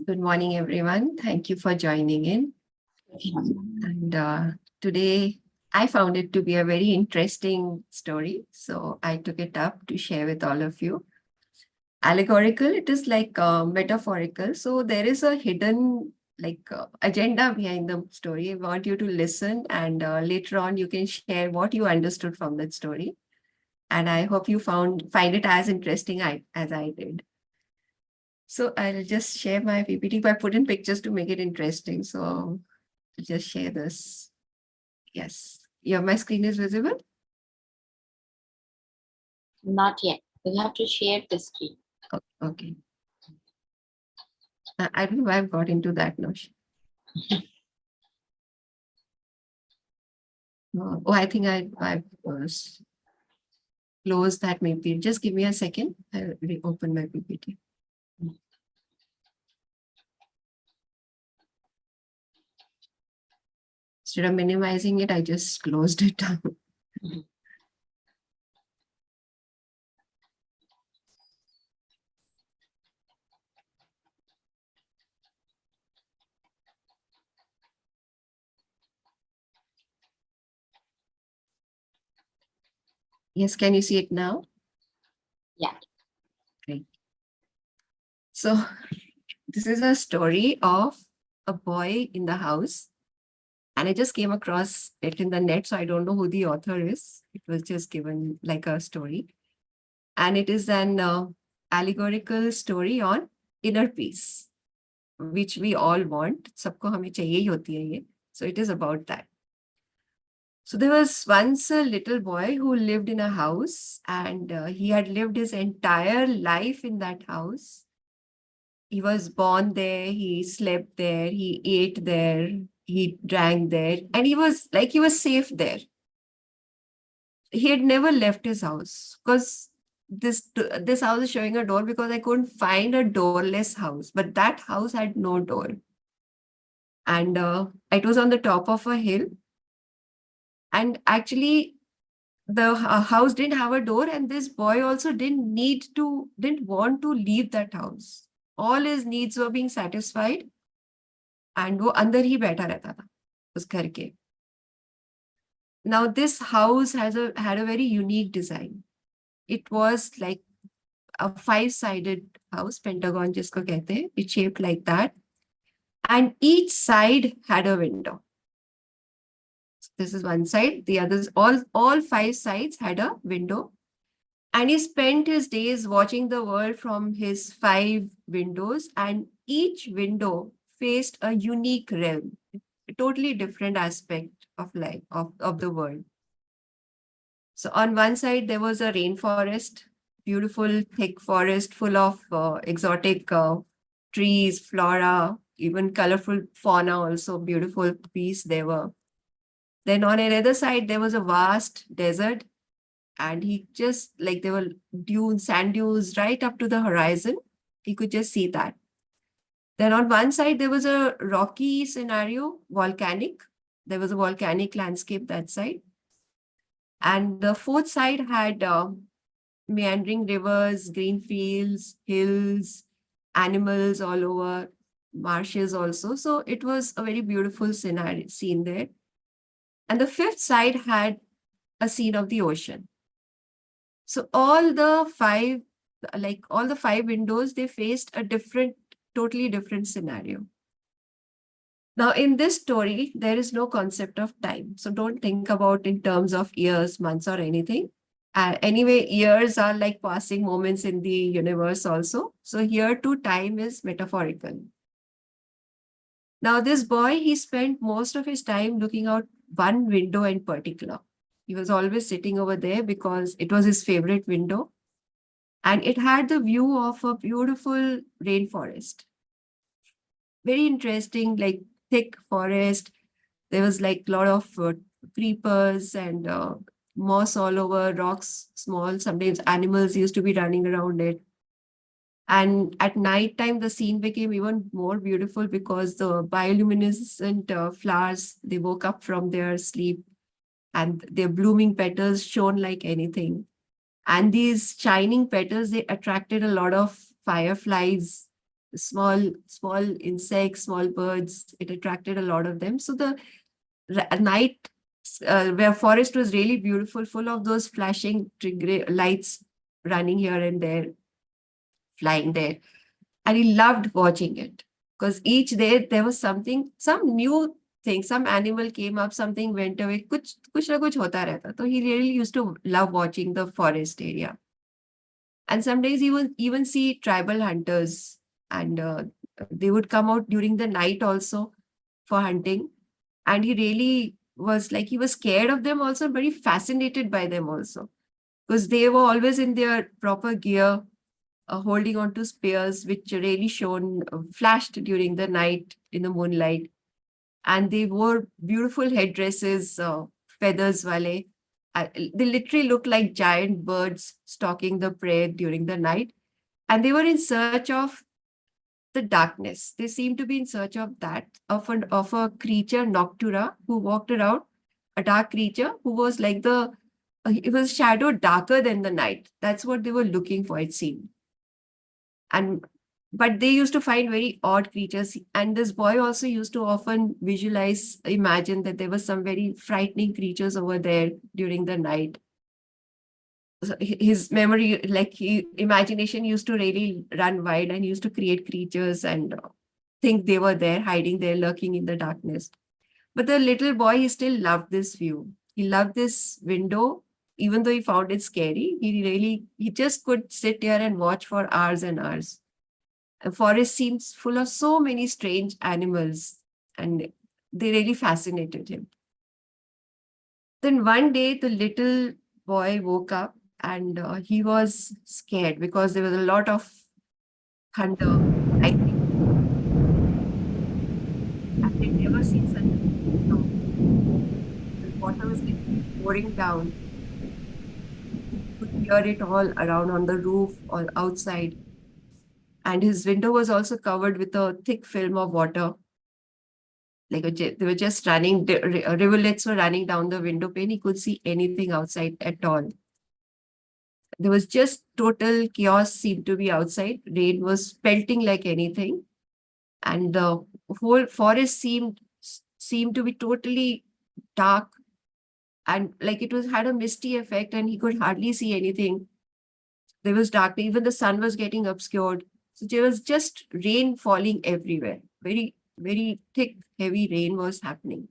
Good morning, everyone. Thank you for joining in. And today I found it to be a very interesting story. So I took it up to share with all of you. Allegorical, it is like metaphorical. So there is a hidden agenda behind the story. I want you to listen and later on you can share what you understood from that story. And I hope you find it as interesting as I did. So I'll just share my PPT, but I put in pictures to make it interesting. So I'll just share this. Yes. My screen is visible? Not yet. You have to share the screen. Oh, okay. I don't know why I've got into that notion. I think I've closed that maybe. Just give me a second. I'll reopen my PPT. Instead of minimizing it, I just closed it down. Yes, can you see it now? Yeah. Great. So this is a story of a boy in the house. And I just came across it in the net, so I don't know who the author is. It was just given like a story. And it is an allegorical story on inner peace, which we all want. Sabko hame chahiye hi hoti hai ye. So it is about that. So there was once a little boy who lived in a house, and he had lived his entire life in that house. He was born there, he slept there, he ate there, he drank there, and he was safe there. He had never left his house because this house is showing a door because I couldn't find a doorless house, but that house had no door. And it was on the top of a hill. And actually, the house didn't have a door, and this boy also didn't want to leave that house. All his needs were being satisfied, and वो अंदर ही बैठा रहता था उस घर के. Now this house had a very unique design. It was like a 5-sided house, pentagon जिसको कहते हैं. It's shaped like that, and each side had a window. So this is one side. The others, all 5 sides had a window. And he spent his days watching the world from his 5 windows, and each window faced a unique realm, a totally different aspect of life, of the world. So on one side, there was a rainforest, beautiful thick forest full of exotic trees, flora, even colorful fauna, also beautiful beasts there were. Then on another side, there was a vast desert, and he just there were sand dunes right up to the horizon. He could just see that. Then on one side, there was a rocky scenario, volcanic. There was a volcanic landscape that side. And the fourth side had meandering rivers, green fields, hills, animals all over, marshes also. So it was a very beautiful scene there. And the fifth side had a scene of the ocean. So all the 5 windows, they faced a totally different scenario. Now, in this story, there is no concept of time. So don't think about in terms of years, months, or anything. Anyway, years are like passing moments in the universe also. So here too, time is metaphorical. Now, this boy, he spent most of his time looking out one window in particular. He was always sitting over there because it was his favorite window. And it had the view of a beautiful rainforest. Very interesting, like thick forest. There was like a lot of creepers and moss all over, rocks, small. Sometimes animals used to be running around it. And at night time, the scene became even more beautiful because the bioluminescent flowers, they woke up from their sleep and their blooming petals shone like anything. And these shining petals, they attracted a lot of fireflies small insects, small birds. It attracted a lot of them. So the night where forest was really beautiful, full of those flashing lights running here and there, flying there. And he loved watching it because each day there was something, some new thing, some animal came up, something went away, kuch na kuch hota rehta. So he really used to love watching the forest area. And some days he would even see tribal hunters, and they would come out during the night also for hunting. And he really was like, he was scared of them also, very fascinated by them also, because they were always in their proper gear, holding on to spears, which really shone, flashed during the night in the moonlight. And they wore beautiful headdresses, feathers wale. They literally looked like giant birds stalking the prey during the night. And they were in search of the darkness. They seemed to be in search of that, of a creature, Noctura, who walked around, a dark creature who was like it was shadow darker than the night. That's what they were looking for, it seemed. And but they used to find very odd creatures. And this boy also used to often imagine that there was some very frightening creatures over there during the night. So his memory, like imagination used to really run wild, and he used to create creatures and think they were there, hiding there, lurking in the darkness. But the little boy, he still loved this view. He loved this window, even though he found it scary. He just could sit here and watch for hours and hours. The forest seems full of so many strange animals, and they really fascinated him. Then one day, the little boy woke up, and he was scared because there was a lot of thunder, lightning, and they'd never seen such a storm. The water was literally pouring down. You could hear it all around on the roof or outside. And his window was also covered with a thick film of water. Like they were just running, rivulets were running down the window pane. He could see anything outside at all. There was just total chaos seemed to be outside. Rain was pelting like anything. And the whole forest seemed to be totally dark, and like it was had a misty effect, and he could hardly see anything. There was darkness, even the sun was getting obscured. So there was just rain falling everywhere. Very, very thick, heavy rain was happening.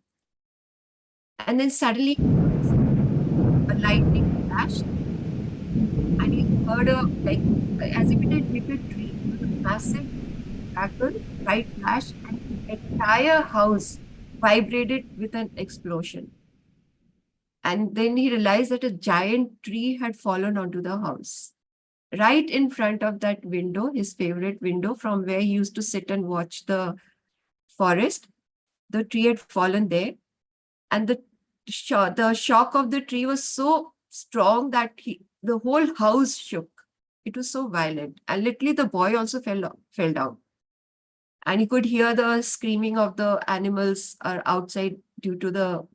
And then suddenly a lightning flashed, and he heard as if it had hit a tree. It was a massive crackle, bright flash, and the entire house vibrated with an explosion. And then he realized that a giant tree had fallen onto the house. Right in front of that window, his favorite window from where he used to sit and watch the forest, the tree had fallen there. And the shock of the tree was so strong that the whole house shook. It was so violent. And literally the boy also fell down. And he could hear the screaming of the animals outside due to the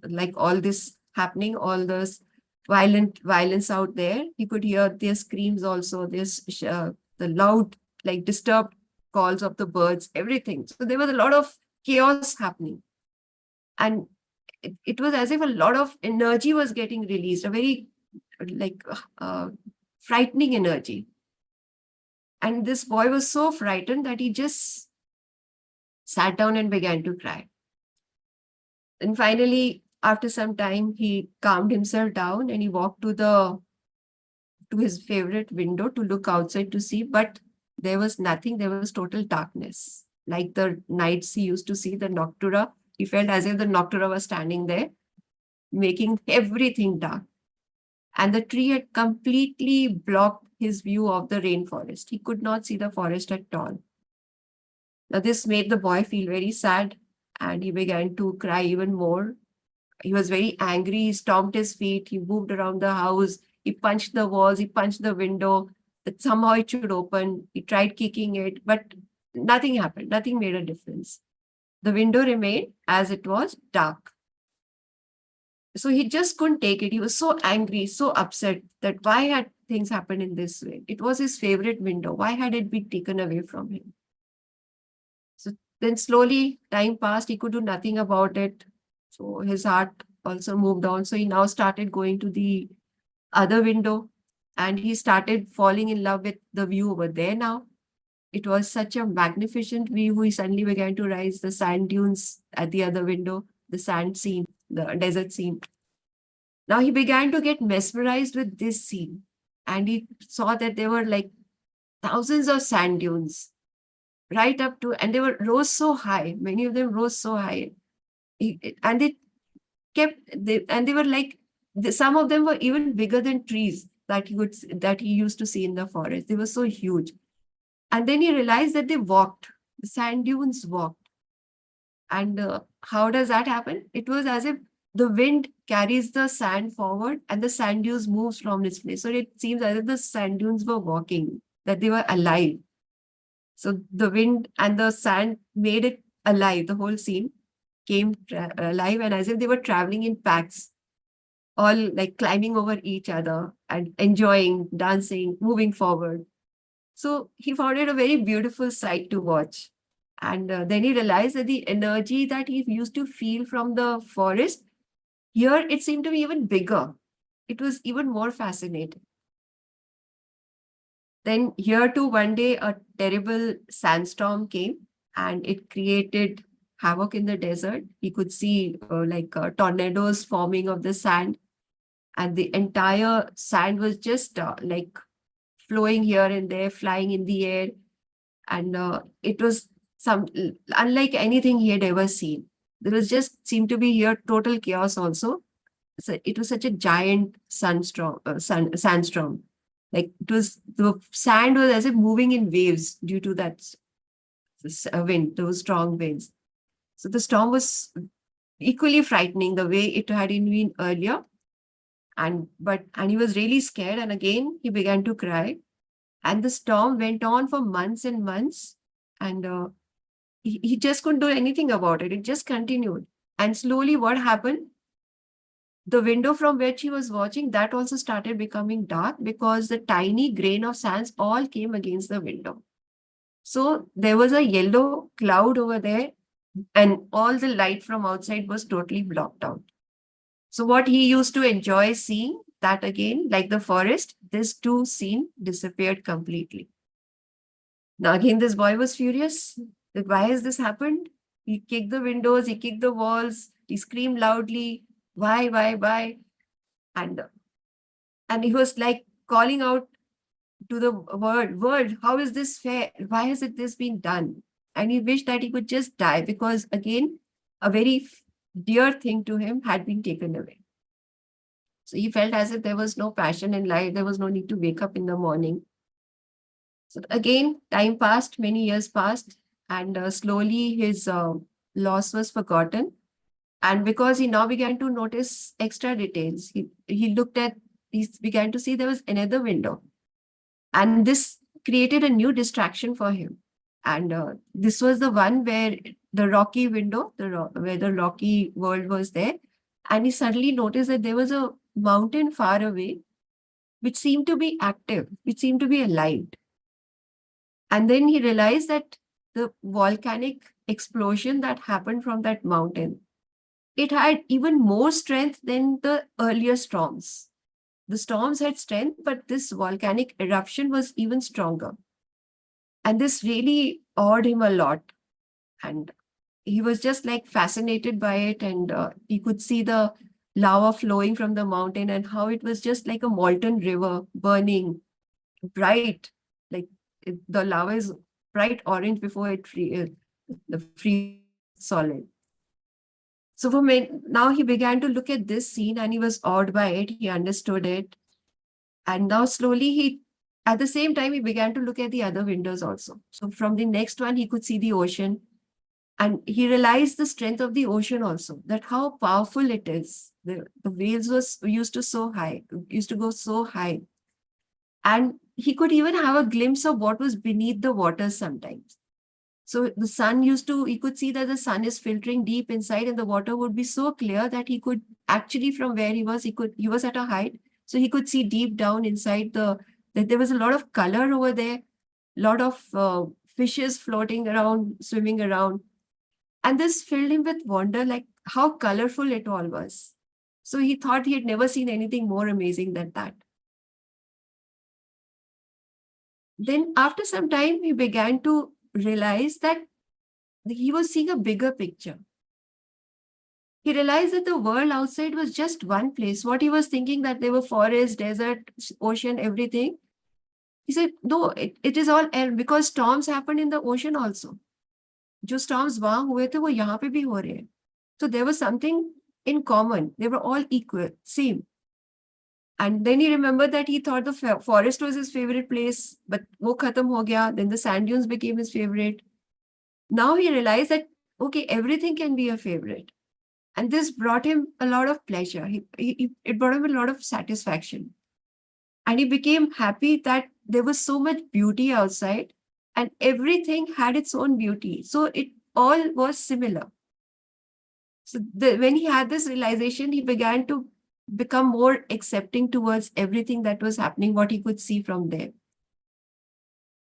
like all this happening, all this violence out there. He could hear their screams also, the loud, like disturbed calls of the birds, everything. So there was a lot of chaos happening. And it was as if a lot of energy was getting released, a very like frightening energy. And this boy was so frightened that he just sat down and began to cry. And finally, after some time, he calmed himself down and he walked to his favorite window to look outside to see, but there was nothing. There was total darkness. Like the nights he used to see the Noctura, he felt as if the Noctura was standing there, making everything dark. And the tree had completely blocked his view of the rainforest. He could not see the forest at all. Now, this made the boy feel very sad, and he began to cry even more. He was very angry. He stomped his feet. He moved around the house. He punched the walls. He punched the window that somehow it should open. He tried kicking it, but nothing happened. Nothing made a difference. The window remained as it was, dark. So he just couldn't take it. He was so angry, so upset that why had things happened in this way? It was his favorite window. Why had it been taken away from him? So then slowly time passed. He could do nothing about it. So his heart also moved on. So he now started going to the other window and he started falling in love with the view over there now. It was such a magnificent view. He suddenly began to rise the sand dunes at the other window, the sand scene, the desert scene. Now he began to get mesmerized with this scene. And he saw that there were like thousands of sand dunes right up to, and they were rose so high. Many of them rose so high. And they and they were like, some of them were even bigger than trees that he used to see in the forest. They were so huge. And then he realized that they walked. The sand dunes walked. And how does that happen? It was as if the wind carries the sand forward and the sand dunes moves from its place. So it seems as if the sand dunes were walking, that they were alive. So the wind and the sand made it alive. The whole scene came alive and as if they were traveling in packs, all like climbing over each other and enjoying, dancing, moving forward. So he found it a very beautiful sight to watch. And then he realized that the energy that he used to feel from the forest, here it seemed to be even bigger. It was even more fascinating. Then here too, one day a terrible sandstorm came and it created havoc in the desert. He could see tornadoes forming of the sand, and the entire sand was just like flowing here and there, flying in the air. And it was unlike anything he had ever seen. There was just seemed to be here total chaos also. So it was such a giant sandstorm. Like it was, the sand was as if moving in waves due to that wind, those strong winds. So the storm was equally frightening the way it had been earlier. And he was really scared. And again, he began to cry. And the storm went on for months and months. And he just couldn't do anything about it. It just continued. And slowly what happened? The window from which he was watching, that also started becoming dark because the tiny grain of sands all came against the window. So there was a yellow cloud over there and all the light from outside was totally blocked out. So what he used to enjoy seeing, that again, like the forest, this too scene disappeared completely. Now again, this boy was furious. That why has this happened? He kicked the windows, he kicked the walls, he screamed loudly, why? And he was like calling out to the world, how is this fair? Why has this been done? And he wished that he could just die because again, a very dear thing to him had been taken away. So he felt as if there was no passion in life. There was no need to wake up in the morning. So again, time passed, many years passed, and slowly his loss was forgotten. And because he now began to notice extra details, he began to see there was another window. And this created a new distraction for him. And this was the one where the rocky window, where the rocky world was there. And he suddenly noticed that there was a mountain far away, which seemed to be active, which seemed to be alive. And then he realized that the volcanic explosion that happened from that mountain, it had even more strength than the earlier storms. The storms had strength, but this volcanic eruption was even stronger. And this really awed him a lot. And he was just like fascinated by it. And he could see the lava flowing from the mountain and how it was just like a molten river burning bright. Like the lava is bright orange before it freeze solid. So now he began to look at this scene and he was awed by it. He understood it. And now slowly at the same time, he began to look at the other windows also. So from the next one, he could see the ocean. And he realized the strength of the ocean also, that how powerful it is. The waves used to go so high. And he could even have a glimpse of what was beneath the waters sometimes. So the sun he could see that the sun is filtering deep inside and the water would be so clear that he could actually, from where he was at a height. So he could see deep down inside that there was a lot of color over there, lot of fishes floating around, swimming around. And this filled him with wonder, like how colorful it all was. So he thought he had never seen anything more amazing than that. Then after some time, he began to realize that he was seeing a bigger picture. He realized that the world outside was just one place. What he was thinking, that there were forests, desert, ocean, everything. He said, no, it is all air, because storms happened in the ocean also. जो storms वहां हुए थे वो यहाँ पे भी हो रहे हैं. So there was something in common. They were all equal, same. And then he remembered that he thought the forest was his favorite place, but wo khatam ho gaya. Then the sand dunes became his favorite. Now he realized that, okay, everything can be a favorite. And this brought him a lot of pleasure. It brought him a lot of satisfaction. And he became happy that there was so much beauty outside and everything had its own beauty. So it all was similar. So when he had this realization, he began to become more accepting towards everything that was happening, what he could see from there.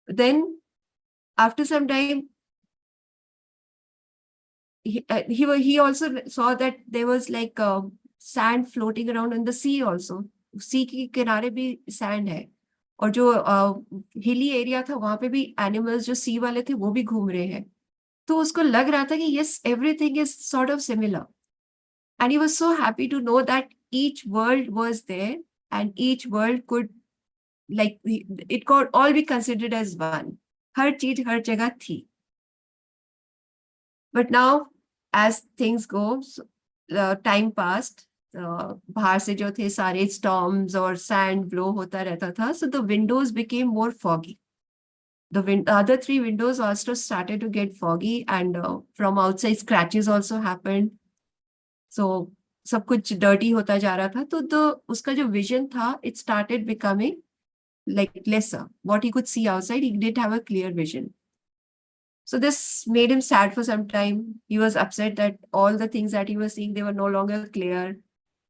Then, after some time, he also saw that there was like sand floating around in the sea also. Sea के किनारे भी sand है. और जो hilly area था वहां पे भी animals जो sea वाले थे वो भी घूम रहे हैं. तो उसको लग रहा था कि yes, everything is sort of similar. And he was so happy to know that each world was there and each world could, like, it could all be considered as one. हर चीज हर जगह थी. But now, as things go, time passed. बाहर से जो थे सारे storms और sand blow होता रहता था. So the windows became more foggy. The other three windows also started to get foggy, and from outside scratches also happened. So सब कुछ dirty होता जा रहा था. तो उसका जो vision था, it started becoming like lesser. What he could see outside, he didn't have a clear vision. So this made him sad for some time. He was upset that all the things that he was seeing, they were no longer clear.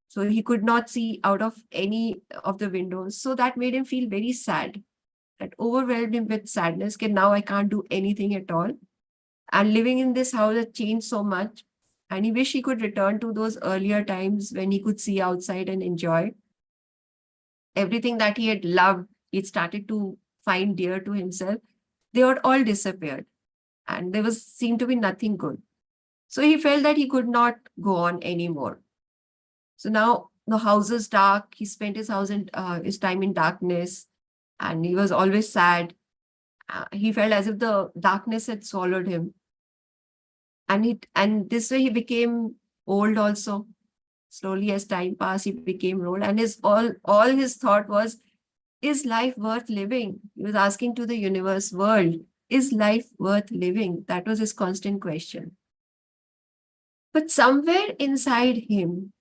So he could not see out of any of the windows. So that made him feel very sad. That overwhelmed him with sadness. That now I can't do anything at all. And living in this house had changed so much. And he wished he could return to those earlier times when he could see outside and enjoy. Everything that he had loved, he started to find dear to himself. They had all disappeared. And there seemed to be nothing good. So he felt that he could not go on anymore. So now the house is dark. He spent his time in darkness, and he was always sad. He felt as if the darkness had swallowed him. And this way he became old also. Slowly as time passed, he became old. And all his thought was, is life worth living? He was asking to the universe, world, is life worth living? That was his constant question. But somewhere inside him,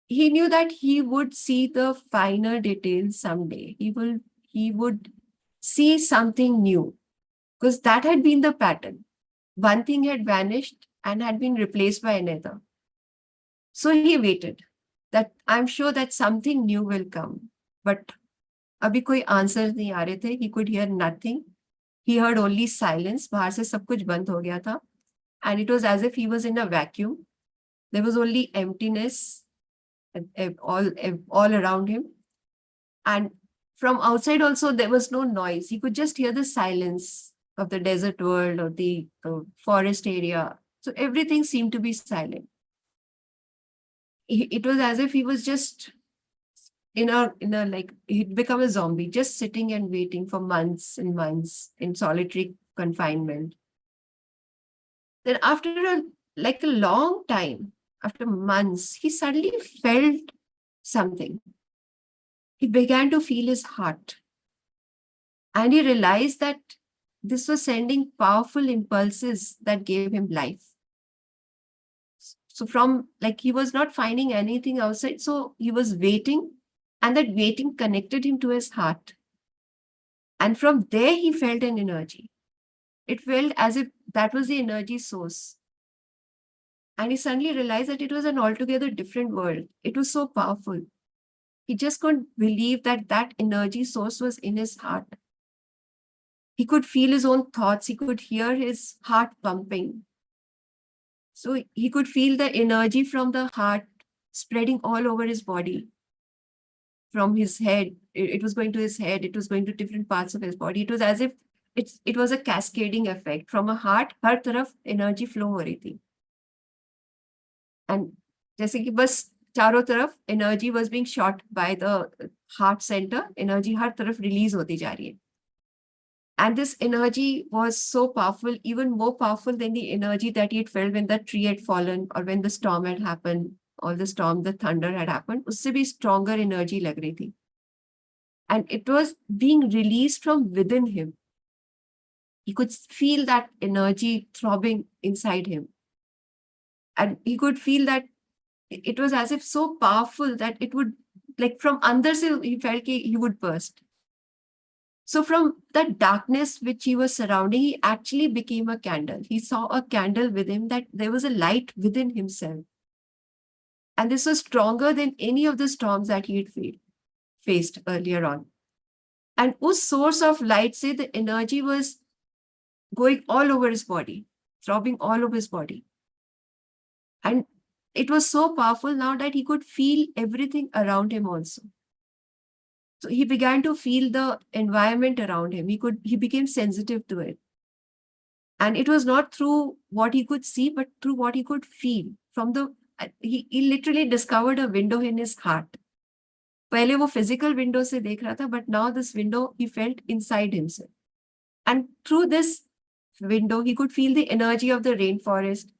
he knew that he would see the finer details someday. He would see something new, because that had been the pattern. One thing had vanished and had been replaced by another. So he waited, that I'm sure that something new will come. But abhi koi answers nahi aa rahe the. He could hear nothing. He heard only silence. बाहर से सब कुछ बंद हो गया था. And it was as if he was in a vacuum. There was only emptiness all around him. And from outside also, there was no noise. He could just hear the silence of the desert world or the forest area. So everything seemed to be silent. It was as if he was just like he'd become a zombie, just sitting and waiting for months and months in solitary confinement. Then after a long time, after months, he suddenly felt something. He began to feel his heart. And he realized that this was sending powerful impulses that gave him life. So he was not finding anything outside. So he was waiting, and that waiting connected him to his heart. And from there, he felt an energy. It felt as if that was the energy source. And he suddenly realized that it was an altogether different world. It was so powerful. He just couldn't believe that that energy source was in his heart. He could feel his own thoughts. He could hear his heart pumping. So he could feel the energy from the heart spreading all over his body. From his head, it was going to his head, it was going to different parts of his body. It was as if it was a cascading effect. From a heart, हर तरफ energy flow हो रही थी. And जैसे कि बस चारों तरफ energy was being shot by the heart center, energy हर तरफ release होती जा रही है. And this energy was so powerful, even more powerful than the energy that he had felt when the tree had fallen or when the storm had happened, or the storm, the thunder had happened. उससे भी stronger energy लग रही थी. And it was being released from within him. He could feel that energy throbbing inside him. And he could feel that it was as if so powerful that it would, like from under se, he felt he would burst. So from that darkness which he was surrounding, he actually became a candle. He saw a candle with him, that there was a light within himself. And this was stronger than any of the storms that he had faced earlier on. And उस source of light से the energy was going all over his body, throbbing all over his body. And it was so powerful now that he could feel everything around him also. So he began to feel the environment around him. He became sensitive to it. And it was not through what he could see, but through what he could feel. He literally discovered a window in his heart. पहले वो physical window से देख रहा था, but now this window he felt inside himself. And through this window, he could feel the energy of the rainforest.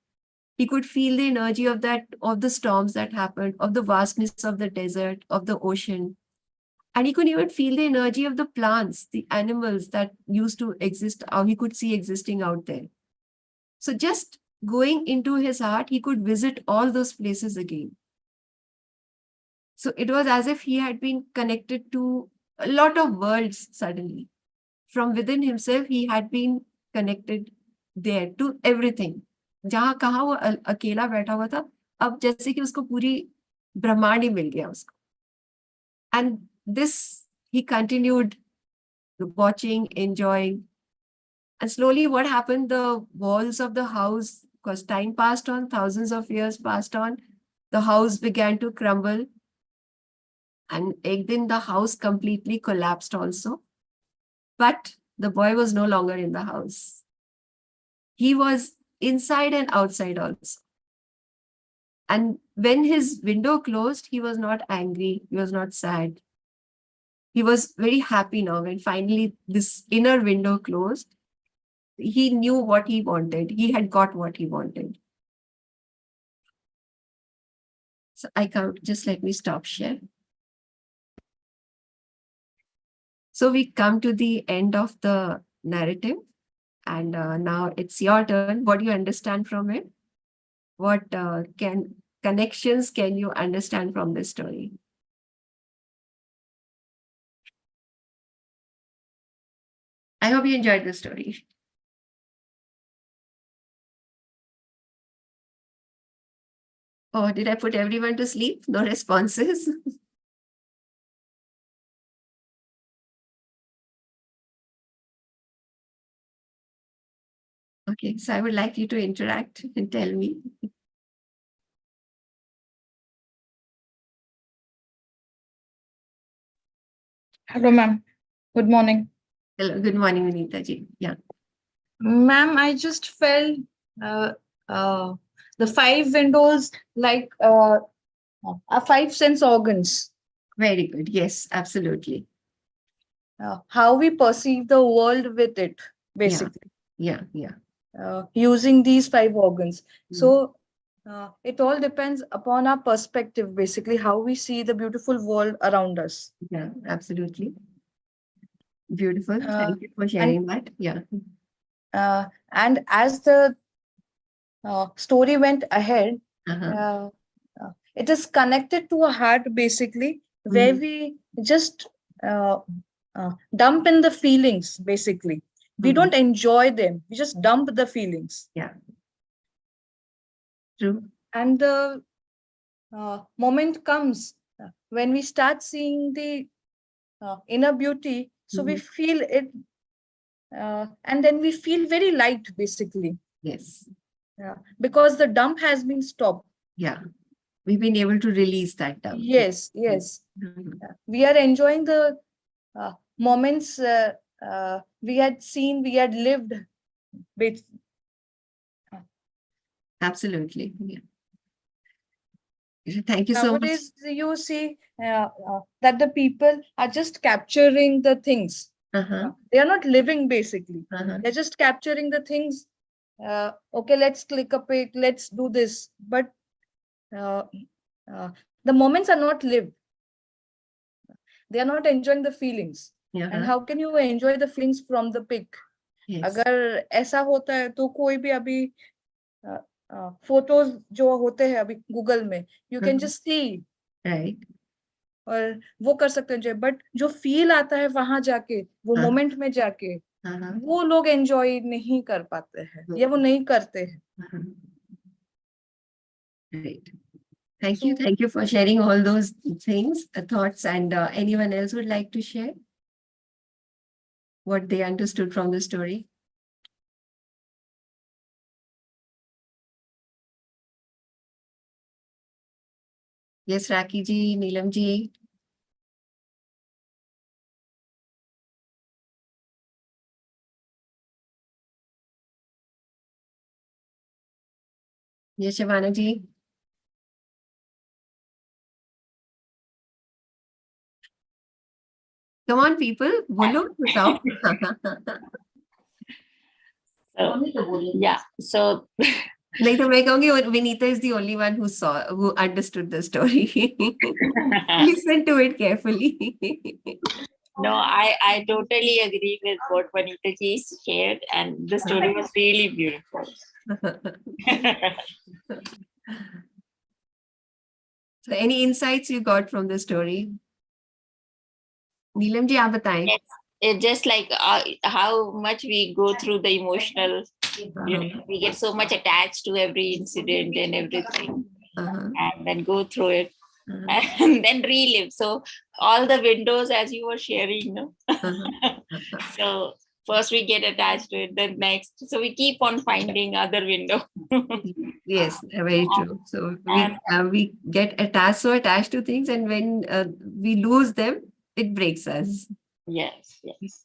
He could feel the energy of the storms that happened, of the vastness of the desert, of the ocean. And he could even feel the energy of the plants, the animals that used to exist, how he could see existing out there. So just going into his heart, he could visit all those places again. So it was as if he had been connected to a lot of worlds suddenly. From within himself, he had been connected there to everything. जहाँ कहाँ वो अकेला बैठा हुआ था, अब जैसे कि उसको पूरी ब्रह्मांड ही मिल गया उसको. And this he continued watching, enjoying. And slowly what happened, the walls of the house, because time passed on, thousands of years passed on, the house began to crumble. And एक दिन the house completely collapsed also. But the boy was no longer in the house. He was inside and outside also. And when his window closed, he was not angry. He was not sad. He was very happy now. When finally this inner window closed, he knew what he wanted. He had got what he wanted. So I can't, just let me stop share. So we come to the end of the narrative. And now it's your turn. What do you understand from it? What connections can you understand from this story? I hope you enjoyed the story. Oh, did I put everyone to sleep? No responses? Okay, so I would like you to interact and tell me. Hello, ma'am. Good morning. Hello, good morning, Vinita ji. Yeah. Ma'am, I just felt the five windows like are five sense organs. Very good. Yes, absolutely. How we perceive the world with it, basically. Yeah. Using these five organs. So it all depends upon our perspective, basically, how we see the beautiful world around us. Yeah, absolutely. Beautiful. Thank you for sharing that. Yeah. And as the story went ahead, it is connected to a heart, basically, where we just dump in the feelings, basically. We don't enjoy them. We just dump the feelings. Yeah. True. And the moment comes when we start seeing the inner beauty, so we feel it, and then we feel very light, basically. Yes. Yeah, because the dump has been stopped. Yeah. We've been able to release that down. Yes, yes. We are enjoying the moments we had seen, we had lived. Absolutely. Yeah. Thank you so much. Nowadays, you see that the people are just capturing the things. They are not living, basically. They're just capturing the things. Okay, let's click a pic, let's do this. But the moments are not lived. They are not enjoying the feelings. And how can you enjoy the feelings from the pic? अगर ऐसा होता है तो कोई भी अभी photos जो होते हैं अभी गूगल में, you can just see, right, और वो कर सकते हैं, बट जो फील आता है वहां जाके, वो मोमेंट में जाके, वो लोग एंजॉय नहीं कर पाते हैं या वो नहीं करते हैं. Right. Thank you for sharing all those things, thoughts, and anyone else would like to share what they understood from the story? Yes, Raki ji, Neelam ji. Yes, Shavana ji. Come on, people. Bolo, बताओ. Yeah. So नहीं तो मैं कहूँगी Vinita is the only one who understood the story. Listen to it carefully. No, I totally agree with what Vanita ji shared, and the story was really beautiful. So, any insights you got from the story? Neelam ji, आप बताएं. It's just like how much we go through the emotional, we get so much attached to every incident and everything, and then go through it and then relive. So all the windows, as you were sharing, no? So first we get attached to it, then next. So we keep on finding other window. Yes, very true. So we get so attached to things, and when we lose them, it breaks us. Yes, yes.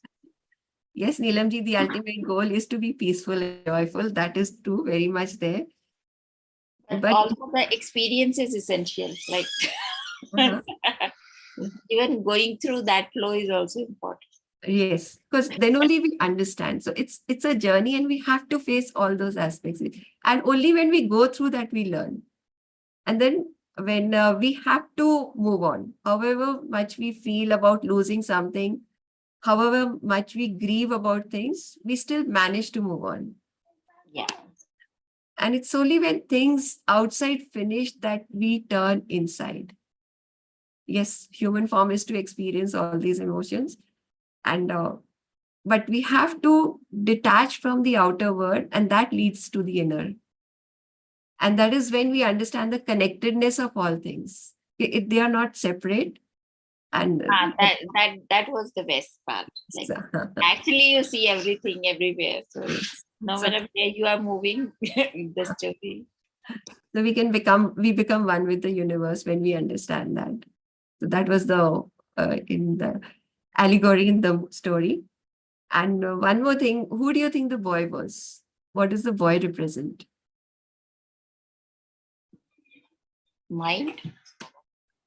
Yes, Neelam ji, the ultimate goal is to be peaceful and joyful. That is true, very much there. But also the experience is essential. Like even going through that flow is also important. Yes, because then only we understand. So it's a journey, and we have to face all those aspects. And only when we go through that, we learn. And then when we have to move on, however much we feel about losing something, however much we grieve about things, we still manage to move on. Yeah. And it's only when things outside finish that we turn inside. Yes, human form is to experience all these emotions. And but we have to detach from the outer world, and that leads to the inner. And that is when we understand the connectedness of all things. They are not separate. And that was the best part. Like, actually, you see everything everywhere. So no matter where you are moving, the story. So we become one with the universe when we understand that. So that was the in the allegory in the story. And one more thing, who do you think the boy was? What does the boy represent? Mind.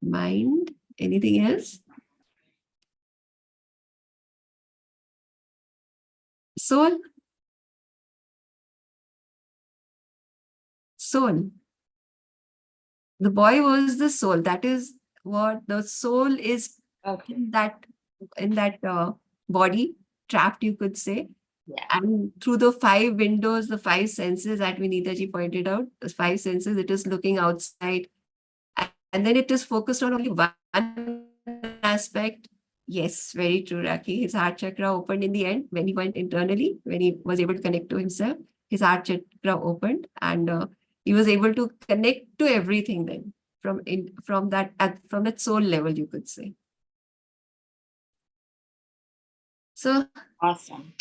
Mind. Anything else? Soul. Soul. The boy was the soul. That is what the soul is. Okay. In that body, trapped, you could say. Yeah. And through the 5 windows, the 5 senses that Vinita ji pointed out, the 5 senses, it is looking outside. And then it is focused on only one aspect. Yes, very true, Raki. His heart chakra opened in the end when he went internally, when he was able to connect to himself. His heart chakra opened, and he was able to connect to everything then. from that soul level, you could say. So Awesome.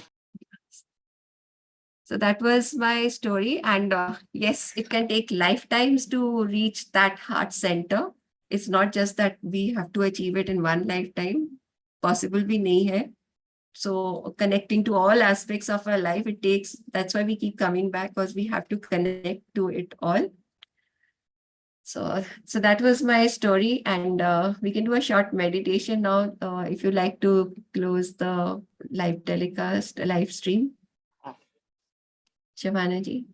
So that was my story. And yes, it can take lifetimes to reach that heart center. It's not just that we have to achieve it in one lifetime. Possible bhi nahi hai. So connecting to all aspects of our life, that's why we keep coming back, because we have to connect to it all. So that was my story. And we can do a short meditation now. If you like to close the live telecast, live stream. Shavana ji.